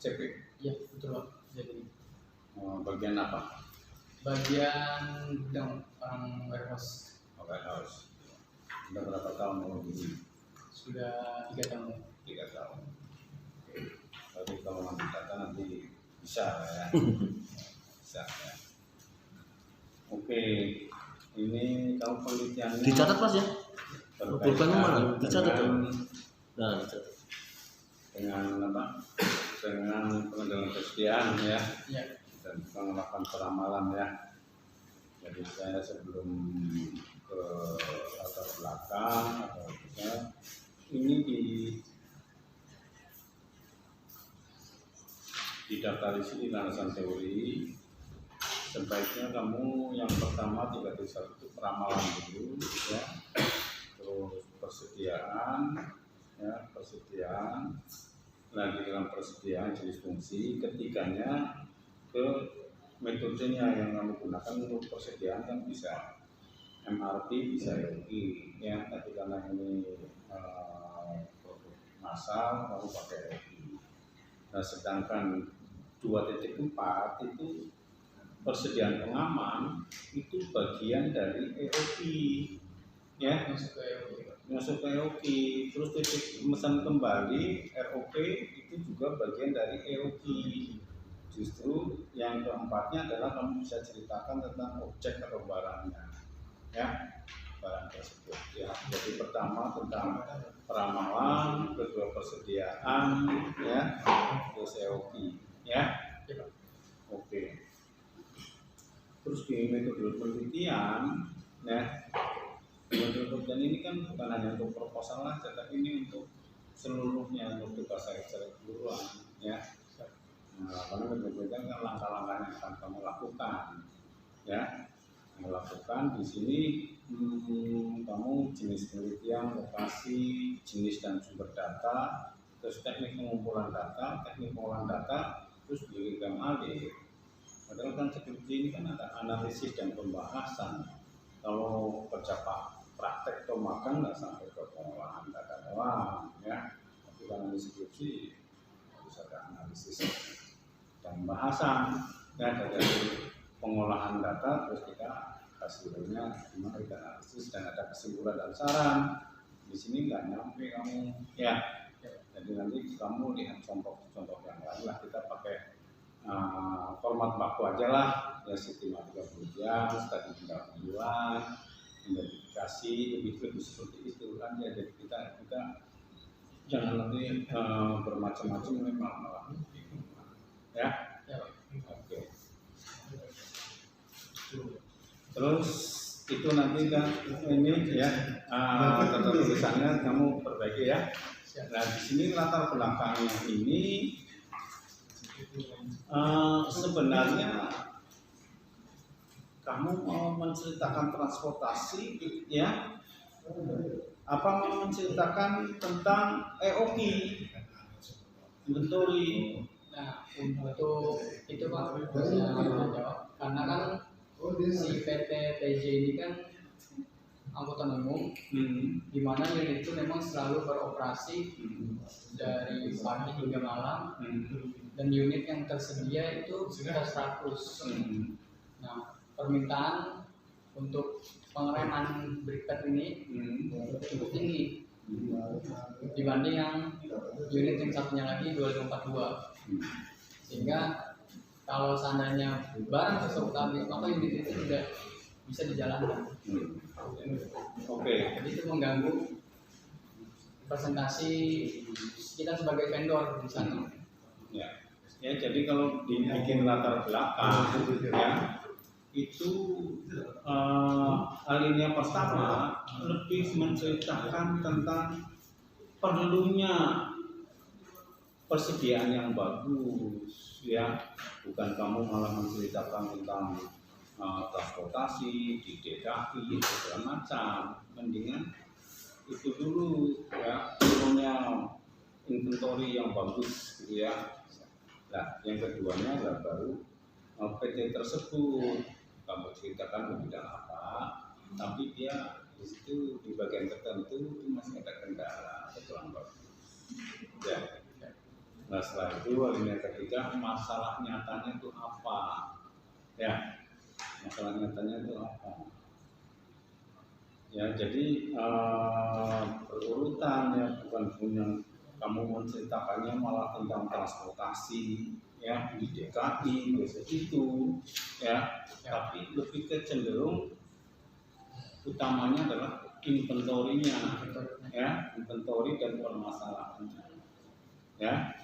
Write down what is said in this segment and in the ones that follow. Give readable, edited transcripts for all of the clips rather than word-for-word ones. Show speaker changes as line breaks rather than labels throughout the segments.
CP.
Iya betul Pak. Jadi
Bagian apa?
bagian gudang orang warehouse.
Warehouse. Sudah berapa tahun mau di
Sudah 3 tahun.
3 tahun. Oke. Tapi kalau nanti data nanti bisa ya. Bisa ya. Oke. Ini kalau penelitiannya
Dicatat Mas ya? Bukannya mana? Dicatat ya?
dengan,
Nah, dicatat.
dengan apa? Dengan pengendalian kesediaan ya.
Iya.
Dan melakukan peramalan ya. Jadi saya sebelum ke latar belakang atau ini didaftar di sini landasan teori. Sebaiknya kamu yang pertama 3.1 itu peramalan dulu ya. Terus persediaan ya, persediaan. Nah, di dalam persediaan jenis fungsi, ketiganya ke metodenya yang kamu gunakan untuk persediaan kan bisa MRT, bisa LI ya, tapi karena ini produk massal kamu pakai LI. Nah, sedangkan 2.4 itu persediaan pengaman itu bagian dari EOI ya, masuk ke EOI. Terus titik pemesan kembali ROP itu juga bagian dari EOI. Justru yang keempatnya adalah kamu bisa ceritakan tentang objek atau barangnya ya, barang tersebut ya. Jadi pertama tentang peramalan, kedua persediaan ya, terus EOI ya. Oke. Terus di metode penelitian ya, metode penelitian ini kan bukan hanya untuk proposal saja, tapi ini untuk seluruhnya, untuk tugas saya secara keseluruhan ya. Nah, karena penelitian kan langkah-langkah yang akan kamu lakukan ya. Melakukan di sini kamu jenis penelitian, lokasi, jenis dan sumber data, terus teknik pengumpulan data, terus dirikan alir. Padahal kan seperti ini kan ada analisis dan pembahasan. Kalau kerja praktek atau magang nggak sampai ke pengolahan data doang ya. Tapi kalau deskripsi harus ada analisis dan pembahasan ya, dari pengolahan data terus kita hasilnya gimana kita analisis dan ada kesimpulan dan saran. Di sini nggak nyampe kamu ya. Jadi nanti kamu lihat contoh yang lain lah, kita pakai format baku aja lah ya, sistem 30 jam, studi pendahuluan, identifikasi, lebih seperti itu kan ya. Jadi kita jangan nanti bermacam-macam malah ya. Oke. Terus itu nanti kan ini ya, tata tulisannya kamu perbaiki ya. Nah, di sini latar belakangnya ini sebenarnya kamu mau menceritakan transportasi ya, apa mau menceritakan tentang EOI, inventory.
Nah, untuk itu Pak, saya menjawab karena kan si PT TJ ini kan angkutan umum, di mana unit itu memang selalu beroperasi dari pagi hingga malam, dan unit yang tersedia itu sekitar 100. Nah, permintaan untuk pengereman briket ini cukup tinggi dibanding yang unit yang satunya lagi 2542. Sehingga kalau seandainya barang tersebut habis, maka unit itu tidak bisa dijalankan.
Oke.
Jadi itu mengganggu presentasi kita sebagai vendor di sana.
Ya, jadi kalau dibikin latar belakang ya, itu alinea pertama lebih menceritakan tentang perlunya persediaan yang bagus ya, bukan kamu malah menceritakan tentang transportasi di DKI segala macam. Mendingan itu dulu ya, punya inventory yang bagus gitu ya. Nah, yang keduanya adalah baru PT tersebut kamu ceritakan di bidang apa, tapi dia di situ di bagian tertentu itu masih ada kendala atau kurang bagus. Ya. Nah setelah itu alinea ketiga, masalah nyatanya itu apa? Ya, masalah nyatanya itu apa? Ya, jadi berurutan ya, bukan punya kamu menceritakannya malah tentang transportasi ya di DKI biasa itu ya, tapi lebih ke cenderung utamanya adalah inventorinya ya, inventori dan permasalahannya ya.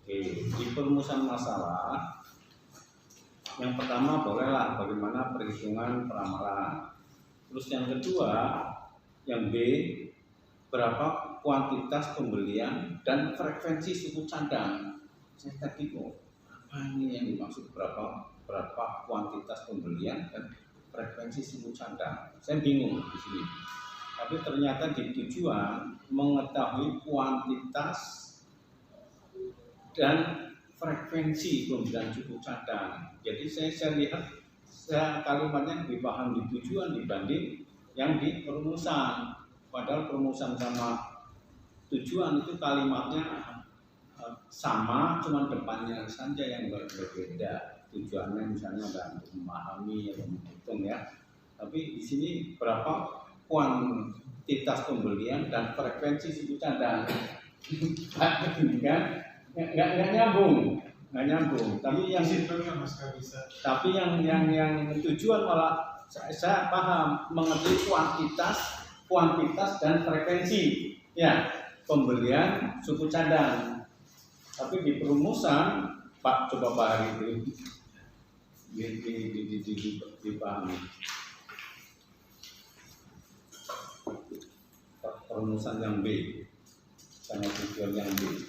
Oke, di perumusan masalah yang pertama bolehlah bagaimana perhitungan peramalan. Terus yang kedua, yang B, berapa kuantitas pembelian dan frekuensi suku cadang. Saya tadi apa ini yang dimaksud berapa kuantitas pembelian dan frekuensi suku cadang? Saya bingung di sini. Tapi ternyata di tujuan mengetahui kuantitas dan frekuensi pembelian suku cadang. Jadi saya lihat kalimatnya lebih paham di tujuan dibanding yang di perumusan. Padahal perumusan sama tujuan itu kalimatnya sama, cuma depannya saja yang berbeda. Tujuannya misalnya untuk memahami atau menghitung ya. Tapi di sini berapa kuantitas pembelian dan frekuensi suku cadang. Kan? Nggak nyambung. Tapi yang tujuan malah saya paham mengerti kuantitas dan frekuensi ya pembelian suku cadang. Tapi di perumusan Pak coba Pak Hari itu dipahami. Perumusan yang B sama tujuan yang B.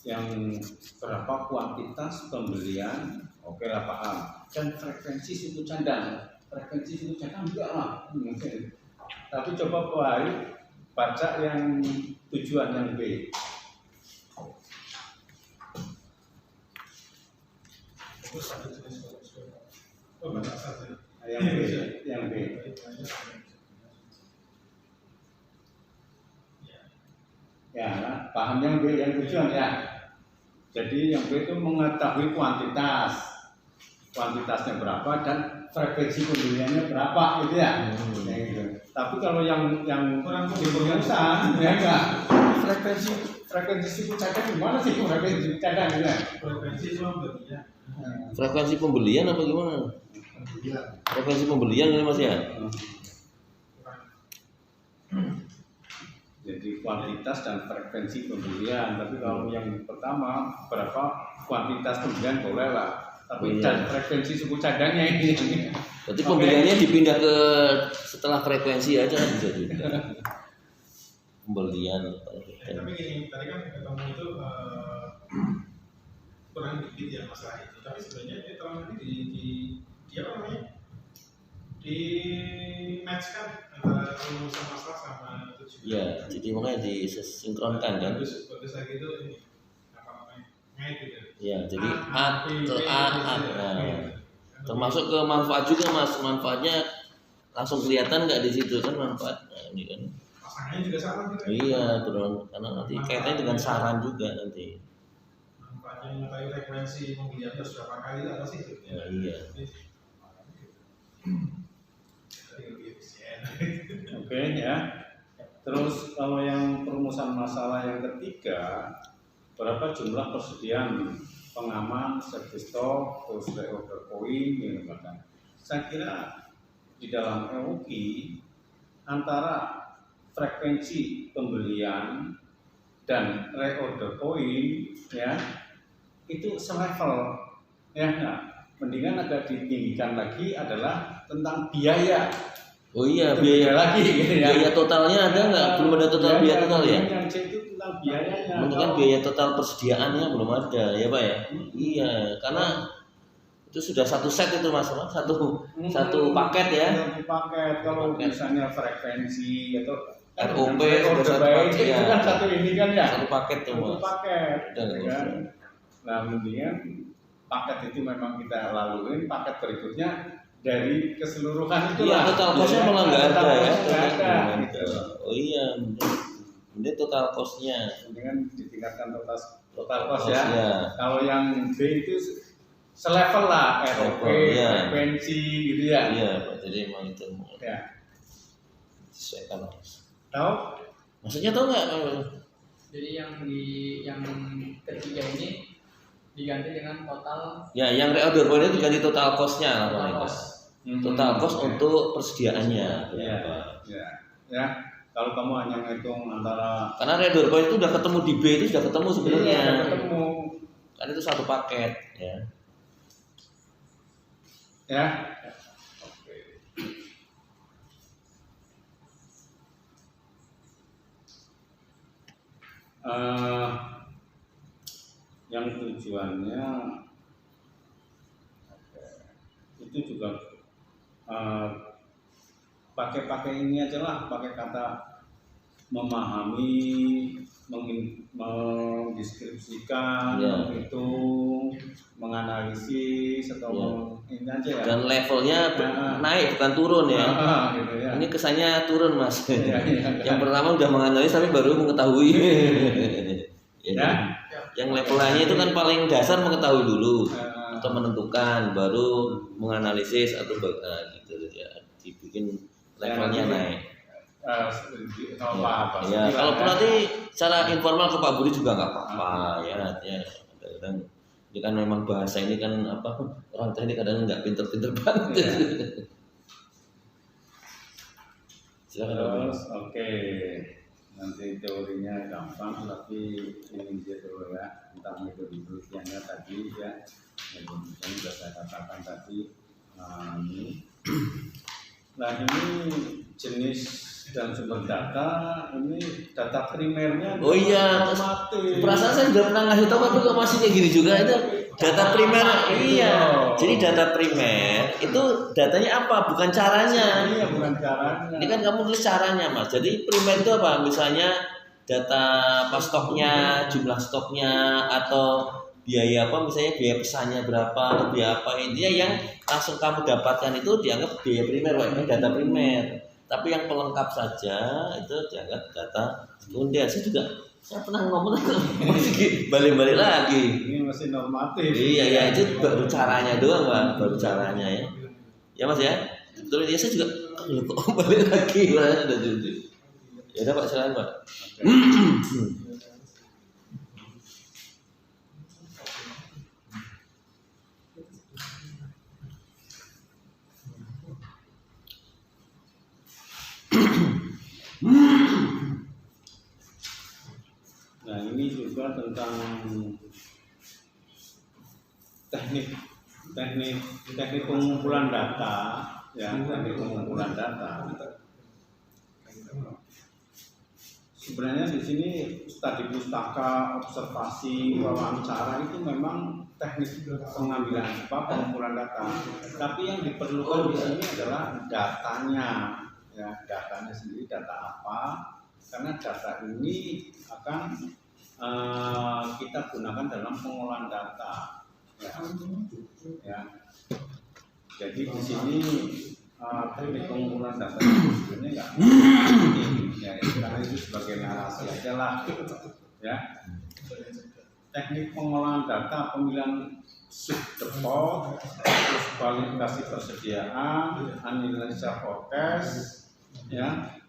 Yang berapa kuantitas pembelian, oke lah paham. Dan frekuensi suku cadang, enggak lah mungkin. Tapi coba baca yang tujuan yang B. Yang B. Ya, paham yang B, yang tujuan ya. Jadi yang B itu mengetahui kuantitasnya berapa dan frekuensi pembeliannya berapa gitu ya. Ya gitu. Tapi kalau yang di perumusan ya enggak. Frekuensi suku cadang gimana sih frekuensi suku cadang ya?
Frekuensi pembelian apa gimana? Frekuensi pembelian ini Mas ya?
Jadi kuantitas dan frekuensi pembelian. Tapi kalau yang pertama berapa kuantitas pembelian boleh lah. Tapi dan frekuensi suku cadangnya ini.
Berarti pembeliannya dipindah ke setelah frekuensi aja bisa juga. Pembelian.
Tapi gini, tadi kan ketemu itu kurang dikit ya masalah itu. Tapi sebenarnya dia terang di apa namanya? Di matchkan antara perumusan masalah sama tujuan.
Ya, jadi makanya disinkronkan kan.
Bagus lagi itu ini apa namanya? Ngait gitu.
Ya, jadi A ke A. Termasuk ke manfaat juga Mas. Manfaatnya langsung kelihatan nggak di situ kan manfaat. Nah, ini kan.
Pasangannya juga sama juga.
Iya, terus karena nanti kaitannya dengan saran juga nanti.
Manfaatnya mengetahui frekuensi pembelian terus berapa kali itu apa sih itu?
Ya, iya.
Oke ya. Terus kalau yang perumusan masalah yang ketiga, berapa jumlah persediaan pengaman, service stock, terus reorder point, gitu kan. Saya kira di dalam EUK antara frekuensi pembelian dan reorder point ya itu selevel ya. Nah, mendingan agak ditinggikan lagi adalah tentang biaya.
Oh iya,
itu
biaya
lagi gitu ya.
Biaya totalnya ada nggak? Belum ada total biaya total ya?
Yang C itu tentang biayanya.
Mungkin kan biaya total persediaannya belum ada ya Pak ya? Iya, karena itu sudah satu set itu Mas, satu paket ya.
Satu paket. Kalau misalnya frekuensi atau
ROP
order
sudah satu
baik
paket
itu
ya.
kan satu ini kan ya.
Satu paket tuh
Satu
Mas.
paket.
Udah,
Ya kan? Nah, mendingan paket itu memang kita laluin, paket berikutnya dari keseluruhan itu
Iya,
lah.
total cost-nya malah nggak ada ya.
Nggak ada. Gitu.
Oh iya, ini total cost-nya.
Dengan ditingkatkan total cost
Cost,
ya.
ya.
Kalau yang B itu selevel lah, ROP,
Iya.
frekuensi gitu ya.
Iya, Pak. Jadi emang itu
Ya.
disesuaikan.
Tahu?
Maksudnya tahu nggak?
Jadi yang ketiga ini diganti dengan total
Ya, yang reorder point itu diganti total cost-nya
total
namanya.
cost.
Total cost
Oke.
untuk persediaannya.
Ya.
berapa.
Ya. Kalau kamu hanya ngitung antara
Karena reorder point itu udah ketemu di B itu sudah ketemu sebenarnya.
Iya, ketemu
Kan itu satu paket ya.
ya. Eh, yang tujuannya itu juga pakai ini aja lah, pakai kata memahami, mendeskripsikan,
Ya.
menghitung, menganalisis atau
Ya.
ini aja ya.
Dan levelnya
Ya.
naik bukan turun ya.
Gitu ya.
Ini kesannya turun mas.
Iya, iya.
Yang pertama udah menganalisis tapi baru mengetahui. Ya.
Ya.
Yang levelnya itu kan paling dasar mengetahui dulu
Eh,
atau menentukan, baru menganalisis atau gitu ya. Dibikin levelnya naik.
apa?
Ya, kalaupun nanti secara informal ke Pak Budi juga nggak apa-apa ya. Ya, kadang-kadang ini kan memang bahasa ini kan apa orang teknik kadang nggak pinter-pinter banget.
Ya.
Silakan Pak Budi.
Terus oke, nanti teorinya gampang tapi ini dia dulu ya tentang metode penelitiannya tadi ya. Metode yang sudah saya katakan tadi. Ini. Nah ini jenis dan sumber data ini data primernya.
Oh iya,
otomatis.
perasaan saya sudah pernah ngasih tahu tapi kok masih kayak gini juga itu data primer. Iya, jadi data primer itu datanya apa? Bukan caranya.
Iya bukan caranya.
Ini kan kamu tulis caranya mas. Jadi primer itu apa? Misalnya data pas stoknya, jumlah stoknya, atau biaya apa? Misalnya biaya pesannya berapa atau biaya apa? Intinya yang langsung kamu dapatkan itu dianggap biaya primer, Pak. Ini data primer. Tapi yang pelengkap saja itu dianggap data sekunder. Saya pernah ngomong masih balik-balik lagi.
Ini masih normatif.
Iya ya itu baru caranya doang Pak, baru caranya ya. Ya mas ya. Betul ya saya juga kok balik lagi Pak. Ya udah Pak silakan Pak.
Nah ini juga tentang teknik pengumpulan data ya, teknik pengumpulan data. Sebenarnya di sini studi pustaka, observasi, wawancara itu memang teknik pengambilan pengumpulan data. Tapi yang diperlukan di sini adalah datanya, ya datanya sendiri data apa? Karena data ini akan kita gunakan dalam pengolahan data. Ya. Jadi di sini teknik pengumpulan data sebenarnya nggak penting, ya karena itu sebagai narasi aja lah, ya. Teknik pengolahan data, pemilihan subdepot, terus kualifikasi persediaan, analisa forecast, ya.